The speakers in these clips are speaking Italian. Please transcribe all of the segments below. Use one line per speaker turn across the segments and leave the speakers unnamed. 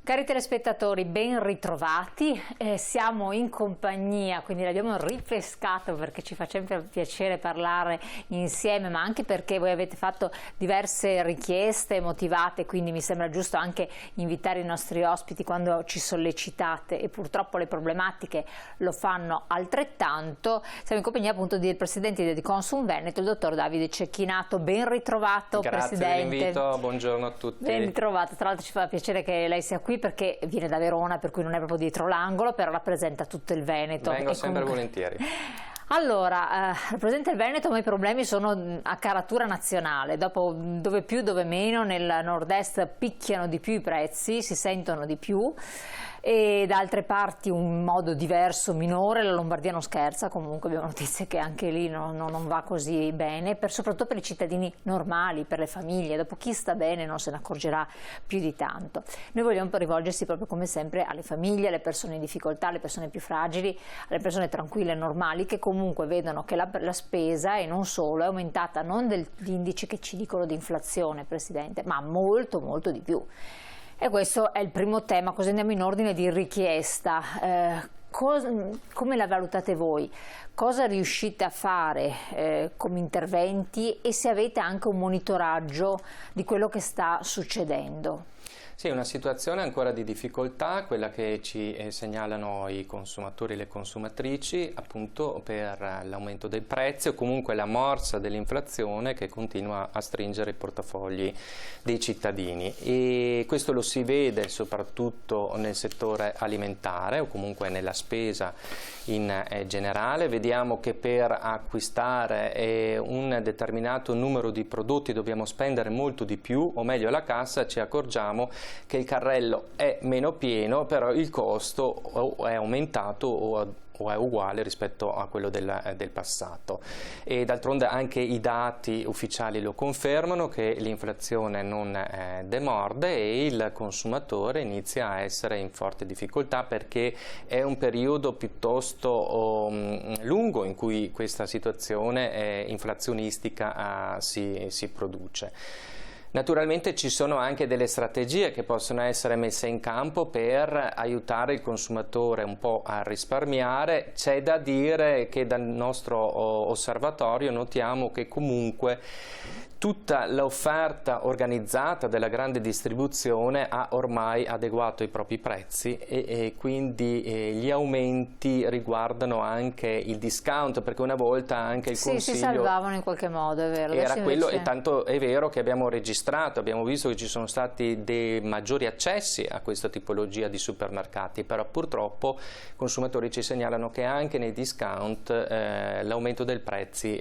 Cari telespettatori, ben ritrovati, siamo in compagnia, quindi l'abbiamo rinfrescato perché ci fa sempre piacere parlare insieme, ma anche perché voi avete fatto diverse richieste motivate, quindi mi sembra giusto anche invitare i nostri ospiti quando ci sollecitate e purtroppo le problematiche lo fanno altrettanto. Siamo in compagnia appunto del Presidente di Consumveneto, il dottor Davide Cecchinato. Ben ritrovato.
Grazie
Presidente.
dell'invito, buongiorno a tutti.
Ben ritrovato, tra l'altro ci fa piacere che lei sia qui perché viene da Verona, per cui non è proprio dietro l'angolo, però rappresenta tutto il Veneto.
Vengo sempre volentieri.
Allora, rappresenta il Veneto, ma i problemi sono a caratura nazionale, dove più dove meno, nel nord-est picchiano di più i prezzi, si sentono di più, e da altre parti un modo diverso, minore. La Lombardia non scherza, comunque abbiamo notizie che anche lì non va così bene, soprattutto per i cittadini normali, per le famiglie. Dopo chi sta bene non se ne accorgerà più di tanto. Noi vogliamo rivolgersi proprio come sempre alle famiglie, alle persone in difficoltà, alle persone più fragili, alle persone tranquille e normali che comunque vedono che la spesa, e non solo, è aumentata non degli indici che ci dicono di inflazione, Presidente, ma molto molto di più. E questo è il primo tema, così andiamo in ordine di richiesta. Come la valutate voi? Cosa riuscite a fare come interventi, e se avete anche un monitoraggio di quello che sta succedendo?
Sì, una situazione ancora di difficoltà, quella che ci segnalano i consumatori e le consumatrici, appunto per l'aumento dei prezzi o comunque la morsa dell'inflazione che continua a stringere i portafogli dei cittadini. E questo lo si vede soprattutto nel settore alimentare o comunque nella spesa in generale. Vediamo che per acquistare un determinato numero di prodotti dobbiamo spendere molto di più, o meglio alla cassa ci accorgiamo che il carrello è meno pieno, però il costo o è aumentato o è uguale rispetto a quello del passato. E d'altronde anche i dati ufficiali lo confermano, che l'inflazione non demorde e il consumatore inizia a essere in forte difficoltà, perché è un periodo piuttosto lungo in cui questa situazione inflazionistica si produce. Naturalmente ci sono anche delle strategie che possono essere messe in campo per aiutare il consumatore un po' a risparmiare. C'è da dire che dal nostro osservatorio notiamo che comunque tutta l'offerta organizzata della grande distribuzione ha ormai adeguato i propri prezzi e quindi gli aumenti riguardano anche il discount, perché una volta anche il consiglio
si salvavano in qualche modo, è vero.
Era quello, e tanto è vero che abbiamo registrato, abbiamo visto che ci sono stati dei maggiori accessi a questa tipologia di supermercati, però purtroppo i consumatori ci segnalano che anche nei discount l'aumento dei prezzi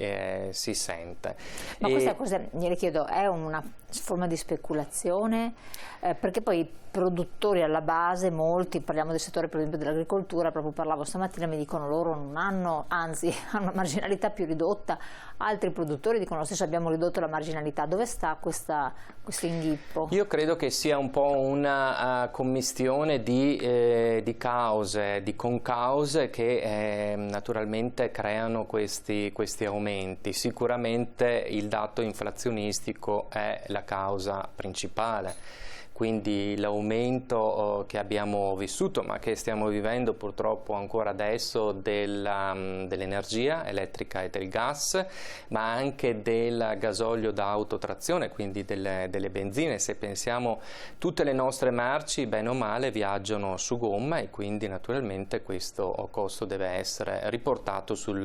si sente.
Ma questa cosa, gliele chiedo, è una forma di speculazione? Perché poi i produttori alla base, molti, parliamo del settore per esempio dell'agricoltura, proprio parlavo stamattina, mi dicono loro non hanno, anzi hanno una marginalità più ridotta, altri produttori dicono lo stesso, abbiamo ridotto la marginalità. Dove sta questo inghippo?
Io credo che sia un po' una commistione di cause, di concause che naturalmente creano questi aumenti. Sicuramente il dato inflazionistico è la causa principale. Quindi l'aumento che abbiamo vissuto, ma che stiamo vivendo purtroppo ancora adesso, dell'energia elettrica e del gas, ma anche del gasolio da autotrazione, quindi delle benzine. Se pensiamo, tutte le nostre merci, bene o male, viaggiano su gomma, e quindi naturalmente questo costo deve essere riportato sul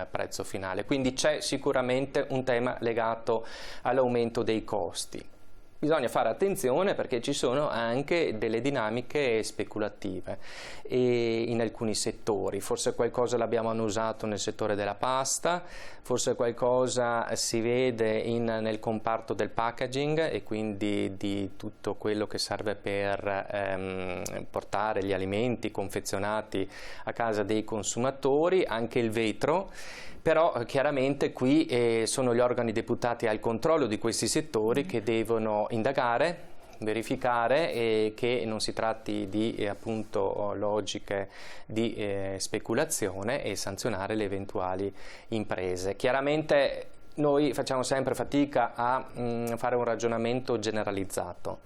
prezzo finale. Quindi c'è sicuramente un tema legato all'aumento dei costi. Bisogna fare attenzione perché ci sono anche delle dinamiche speculative in alcuni settori. Forse qualcosa l'abbiamo annusato nel settore della pasta, forse qualcosa si vede nel comparto del packaging, e quindi di tutto quello che serve per portare gli alimenti confezionati a casa dei consumatori, anche il vetro. Però chiaramente qui sono gli organi deputati al controllo di questi settori che devono indagare, verificare, e che non si tratti di appunto logiche di speculazione, e sanzionare le eventuali imprese. Chiaramente noi facciamo sempre fatica a fare un ragionamento generalizzato.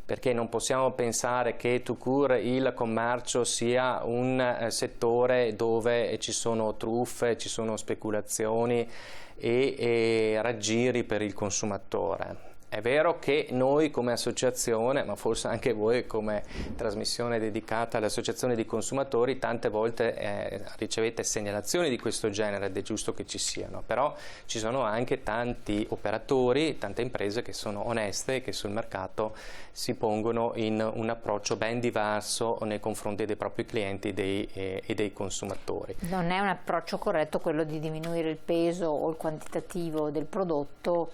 perché non possiamo pensare che tout court il commercio sia un settore dove ci sono truffe, ci sono speculazioni e raggiri per il consumatore. È vero che noi come associazione, ma forse anche voi come trasmissione dedicata alle associazioni di consumatori, tante volte ricevete segnalazioni di questo genere ed è giusto che ci siano, però ci sono anche tanti operatori, tante imprese che sono oneste e che sul mercato si pongono in un approccio ben diverso nei confronti dei propri clienti e dei consumatori.
Non è un approccio corretto quello di diminuire il peso o il quantitativo del prodotto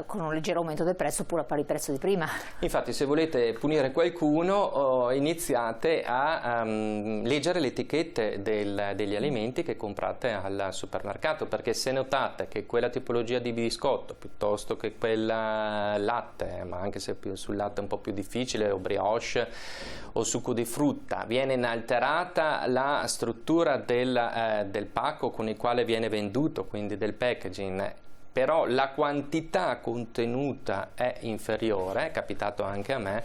con un leggero aumento del prezzo oppure a pari prezzo di prima.
Infatti, se volete punire qualcuno, iniziate a leggere le etichette degli alimenti che comprate al supermercato, perché se notate che quella tipologia di biscotto piuttosto che quella latte, ma anche se sul latte è un po' più difficile, o brioche o succo di frutta, viene inalterata la struttura del pacco con il quale viene venduto, quindi del packaging, però la quantità contenuta è inferiore, è capitato anche a me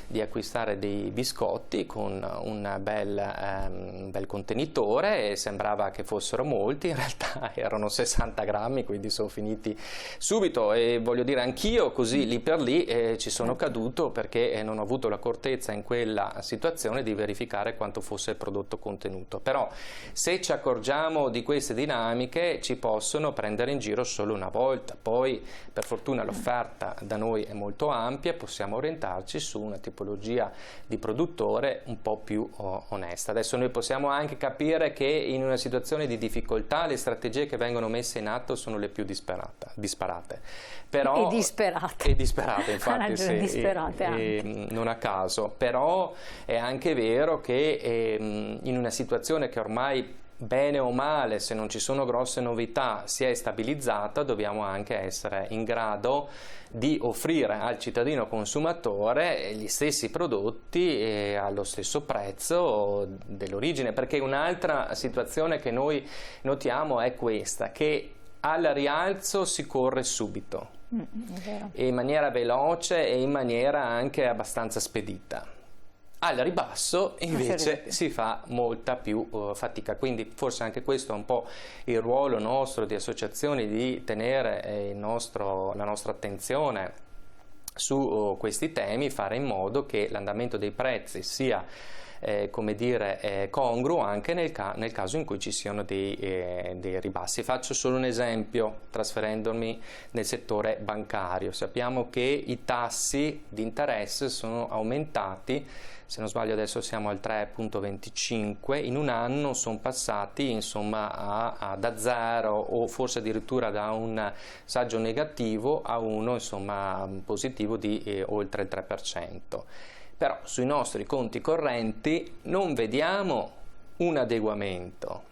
di acquistare dei biscotti con un bel contenitore e sembrava che fossero molti, in realtà erano 60 grammi, quindi sono finiti subito e voglio dire anch'io così lì per lì ci sono caduto perché non ho avuto l'accortezza in quella situazione di verificare quanto fosse il prodotto contenuto. Però se ci accorgiamo di queste dinamiche ci possono prendere in giro solo una volta, poi per fortuna l'offerta da noi è molto ampia, possiamo orientarci su una tipologia di produttore un po' più onesta. Adesso noi possiamo anche capire che in una situazione di difficoltà le strategie che vengono messe in atto sono le più disparate. Però,
e disperate.
E disperate, infatti, sì,
disperate anche.
Non a caso. Però è anche vero che in una situazione che ormai bene o male, se non ci sono grosse novità, si è stabilizzata, dobbiamo anche essere in grado di offrire al cittadino consumatore gli stessi prodotti allo stesso prezzo dell'origine, perché un'altra situazione che noi notiamo è questa, che al rialzo si corre subito, in maniera veloce e in maniera anche abbastanza spedita. Al ribasso invece si fa molta più fatica, quindi forse anche questo è un po' il ruolo nostro di associazioni, di tenere la nostra attenzione su questi temi, fare in modo che l'andamento dei prezzi sia come dire, congruo anche nel caso in cui ci siano dei ribassi. Faccio solo un esempio, trasferendomi nel settore bancario. Sappiamo che i tassi di interesse sono aumentati, se non sbaglio adesso siamo al 3,25, in un anno sono passati insomma da 0 o forse addirittura da un saggio negativo a uno insomma positivo di oltre il 3%. Però sui nostri conti correnti non vediamo un adeguamento,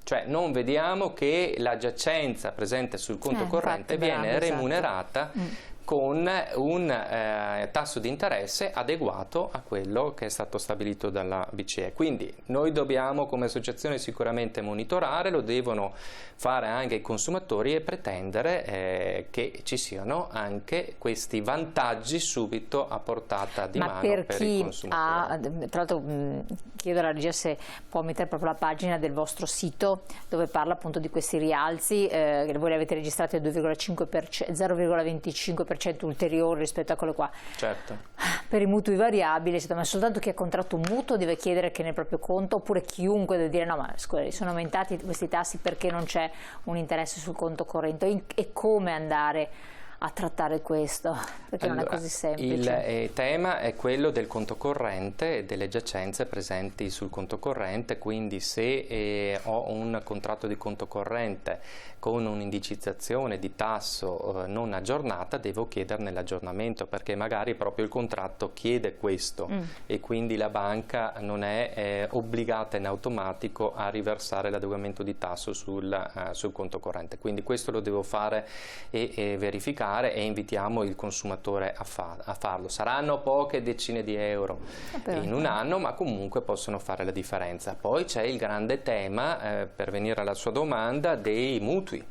cioè non vediamo che la giacenza presente sul conto corrente viene remunerata con un tasso di interesse adeguato a quello che è stato stabilito dalla BCE. Quindi noi dobbiamo come associazione sicuramente monitorare, lo devono fare anche i consumatori e pretendere che ci siano anche questi vantaggi subito a portata di mano per il consumatore.
Tra l'altro chiedo alla regia se può mettere proprio la pagina del vostro sito dove parla appunto di questi rialzi, voi li avete registrati al 0,25% ulteriore rispetto a quello qua.
Certo.
Per i mutui variabili, ma soltanto chi ha contratto un mutuo deve chiedere che nel proprio conto, oppure chiunque deve dire no, ma scusi, sono aumentati questi tassi perché non c'è un interesse sul conto corrente, e come andare a trattare questo, perché allora, non è così semplice.
Il tema è quello del conto corrente e delle giacenze presenti sul conto corrente, quindi se ho un contratto di conto corrente con un'indicizzazione di tasso non aggiornata, devo chiederne l'aggiornamento, perché magari proprio il contratto chiede questo e quindi la banca non è obbligata in automatico a riversare l'adeguamento di tasso sul conto corrente. Quindi questo lo devo fare e verificare, e invitiamo il consumatore a farlo. Saranno poche decine di euro in un anno, ma comunque possono fare la differenza. Poi c'è il grande tema, per venire alla sua domanda, dei mutui.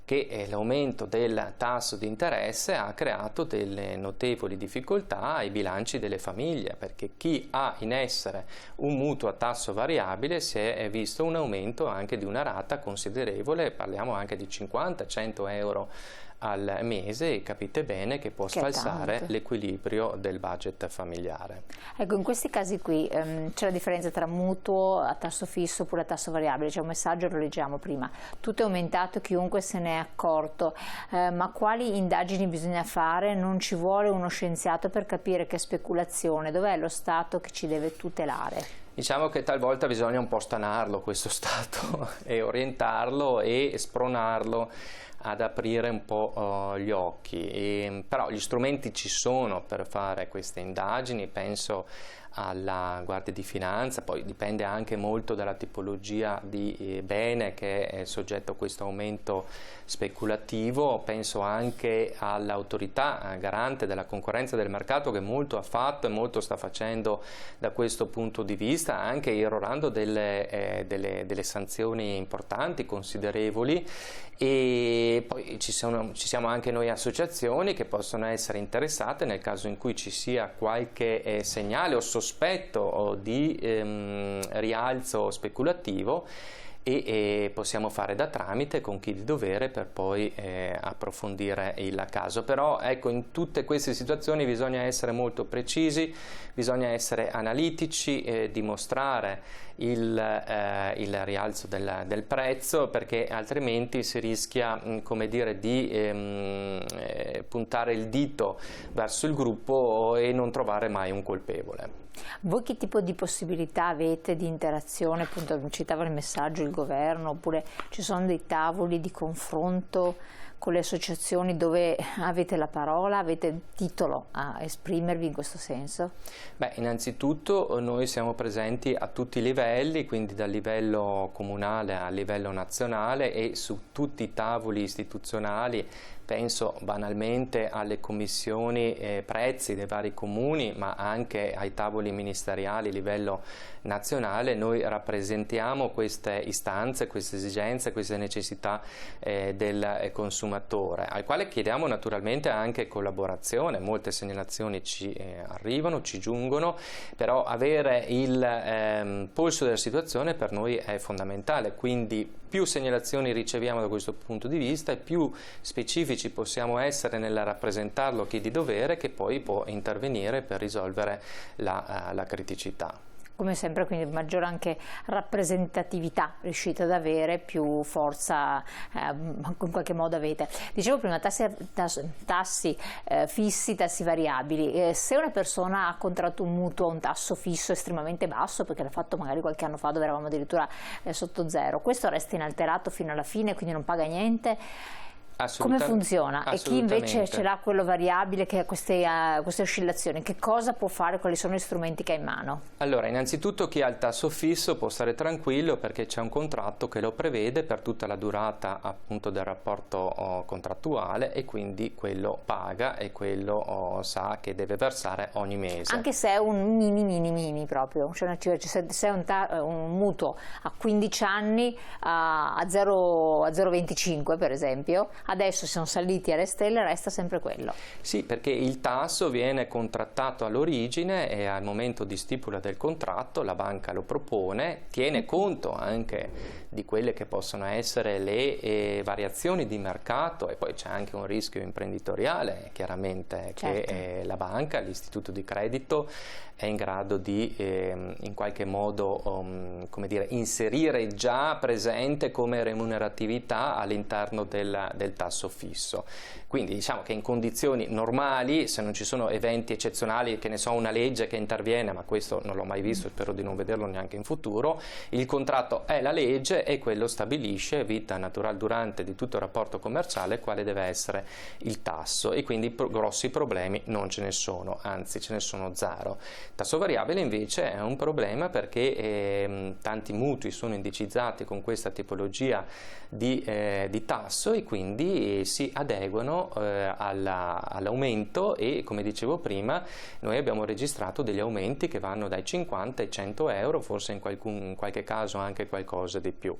che l'aumento del tasso di interesse ha creato delle notevoli difficoltà ai bilanci delle famiglie, perché chi ha in essere un mutuo a tasso variabile si è visto un aumento anche di una rata considerevole, parliamo anche di 50-100 euro al mese, e capite bene che può sfalsare l'equilibrio del budget familiare.
Ecco, in questi casi qui c'è la differenza tra mutuo a tasso fisso oppure a tasso variabile. C'è un messaggio, lo leggiamo prima: tutto è aumentato, chiunque se ne è accorto, ma quali indagini bisogna fare? Non ci vuole uno scienziato per capire che è speculazione. Dov'è lo Stato che ci deve tutelare?
Diciamo che talvolta bisogna un po' stanarlo questo Stato e orientarlo e spronarlo ad aprire un po' gli occhi, però gli strumenti ci sono per fare queste indagini. Penso alla Guardia di Finanza, poi dipende anche molto dalla tipologia di bene che è soggetto a questo aumento speculativo. Penso anche all'autorità garante della concorrenza e del mercato, che molto ha fatto e molto sta facendo da questo punto di vista, anche irrorando delle sanzioni importanti, considerevoli. E poi ci siamo anche noi associazioni che possono essere interessate nel caso in cui ci sia qualche segnale o sospetto di rialzo speculativo, e possiamo fare da tramite con chi di dovere per poi approfondire il caso. Però ecco, in tutte queste situazioni bisogna essere molto precisi, bisogna essere analitici, dimostrare il rialzo del prezzo, perché altrimenti si rischia, come dire, di puntare il dito verso il gruppo e non trovare mai un colpevole.
Voi che tipo di possibilità avete di interazione? Appunto, citava il messaggio il governo, oppure ci sono dei tavoli di confronto con le associazioni dove avete la parola, avete titolo a esprimervi in questo senso?
Beh, innanzitutto noi siamo presenti a tutti i livelli, quindi dal livello comunale a livello nazionale, e su tutti i tavoli istituzionali. Penso banalmente alle commissioni prezzi dei vari comuni, ma anche ai tavoli ministeriali a livello nazionale. Noi rappresentiamo queste istanze, queste esigenze, queste necessità del consumatore, al quale chiediamo naturalmente anche collaborazione. Molte segnalazioni ci arrivano, ci giungono, però avere il polso della situazione per noi è fondamentale, quindi più segnalazioni riceviamo da questo punto di vista e più specifici possiamo essere nel rappresentarlo chi di dovere, che poi può intervenire per risolvere la criticità.
Come sempre, quindi maggiore anche rappresentatività riuscite ad avere, più forza in qualche modo avete. Dicevo prima, tassi fissi, tassi variabili. Se una persona ha contratto un mutuo a un tasso fisso estremamente basso, perché l'ha fatto magari qualche anno fa dove eravamo addirittura sotto zero, questo resta inalterato fino alla fine, quindi non paga niente? Come funziona? E chi invece ce l'ha quello variabile, che ha queste oscillazioni, che cosa può fare? Quali sono gli strumenti che ha in mano?
Allora, innanzitutto chi ha il tasso fisso può stare tranquillo, perché c'è un contratto che lo prevede per tutta la durata appunto del rapporto contrattuale, e quindi quello paga e quello sa che deve versare ogni mese.
Anche se è un mini proprio, cioè se è un mutuo a 15 anni a 0,25 per esempio, adesso sono saliti alle stelle, resta sempre quello.
Sì, perché il tasso viene contrattato all'origine e al momento di stipula del contratto la banca lo propone, tiene conto anche di quelle che possono essere le variazioni di mercato, e poi c'è anche un rischio imprenditoriale chiaramente, certo, che la banca, l'istituto di credito è in grado di in qualche modo come dire, inserire già presente come remuneratività all'interno del tasso fisso. Quindi diciamo che in condizioni normali, se non ci sono eventi eccezionali, che ne so, una legge che interviene, ma questo non l'ho mai visto, spero di non vederlo neanche in futuro, il contratto è la legge e quello stabilisce, vita natural durante di tutto il rapporto commerciale, quale deve essere il tasso, e quindi grossi problemi non ce ne sono, anzi ce ne sono zero. Tasso variabile invece è un problema, perché tanti mutui sono indicizzati con questa tipologia di tasso, e quindi quindi si adeguano all'aumento e, come dicevo prima, noi abbiamo registrato degli aumenti che vanno dai 50 ai 100 euro, forse in qualche caso anche qualcosa di più.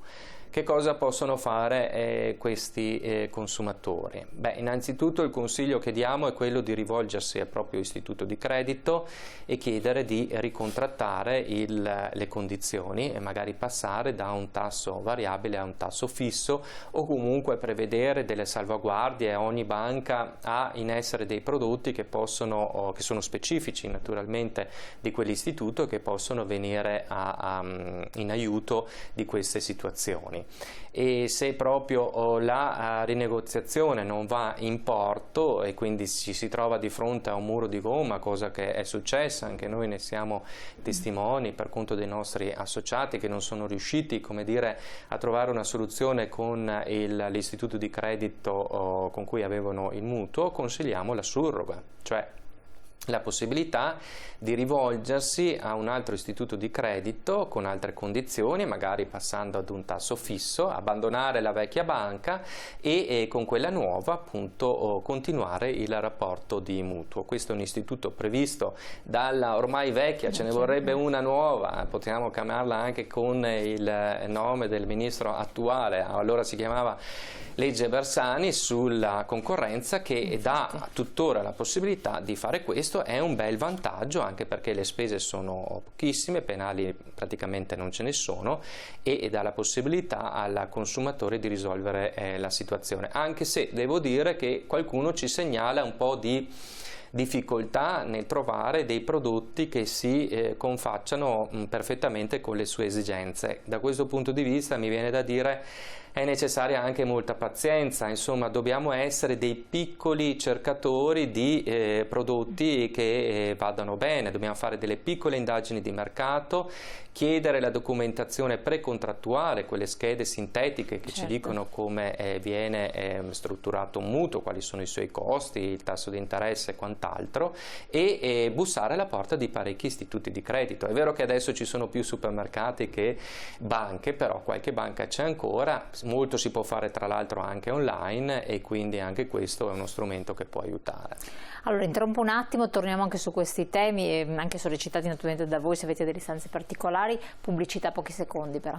Che cosa possono fare questi consumatori? Beh, innanzitutto il consiglio che diamo è quello di rivolgersi al proprio istituto di credito e chiedere di ricontrattare le condizioni e magari passare da un tasso variabile a un tasso fisso, o comunque prevedere delle salvaguardie. Ogni banca ha in essere dei prodotti che sono specifici naturalmente di quell'istituto e che possono venire in aiuto di queste situazioni. E se proprio la rinegoziazione non va in porto e quindi ci si trova di fronte a un muro di gomma, cosa che è successa, anche noi ne siamo testimoni per conto dei nostri associati che non sono riusciti, come dire, a trovare una soluzione con l'istituto di credito con cui avevano il mutuo, consigliamo la surroga, cioè la possibilità di rivolgersi a un altro istituto di credito con altre condizioni, magari passando ad un tasso fisso, abbandonare la vecchia banca e con quella nuova appunto continuare il rapporto di mutuo. Questo è un istituto previsto dalla ormai vecchia, ce ne vorrebbe una nuova, potremmo chiamarla anche con il nome del ministro attuale, allora si chiamava legge Bersani sulla concorrenza, che dà tuttora la possibilità di fare questo. È un bel vantaggio anche perché le spese sono pochissime, penali praticamente non ce ne sono, e dà la possibilità al consumatore di risolvere la situazione, anche se devo dire che qualcuno ci segnala un po' di difficoltà nel trovare dei prodotti che si confacciano perfettamente con le sue esigenze. Da questo punto di vista mi viene da dire è necessaria anche molta pazienza, insomma dobbiamo essere dei piccoli cercatori di prodotti che vadano bene, dobbiamo fare delle piccole indagini di mercato, chiedere la documentazione precontrattuale, quelle schede sintetiche che ci dicono come viene strutturato un mutuo, quali sono i suoi costi, il tasso di interesse e quant'altro, e bussare alla porta di parecchi istituti di credito. È vero che adesso ci sono più supermercati che banche, però qualche banca c'è ancora. Molto si può fare tra l'altro anche online e quindi anche questo è uno strumento che può aiutare.
Allora interrompo un attimo, torniamo anche su questi temi, anche sollecitati naturalmente da voi se avete delle istanze particolari. Pubblicità, pochi secondi però.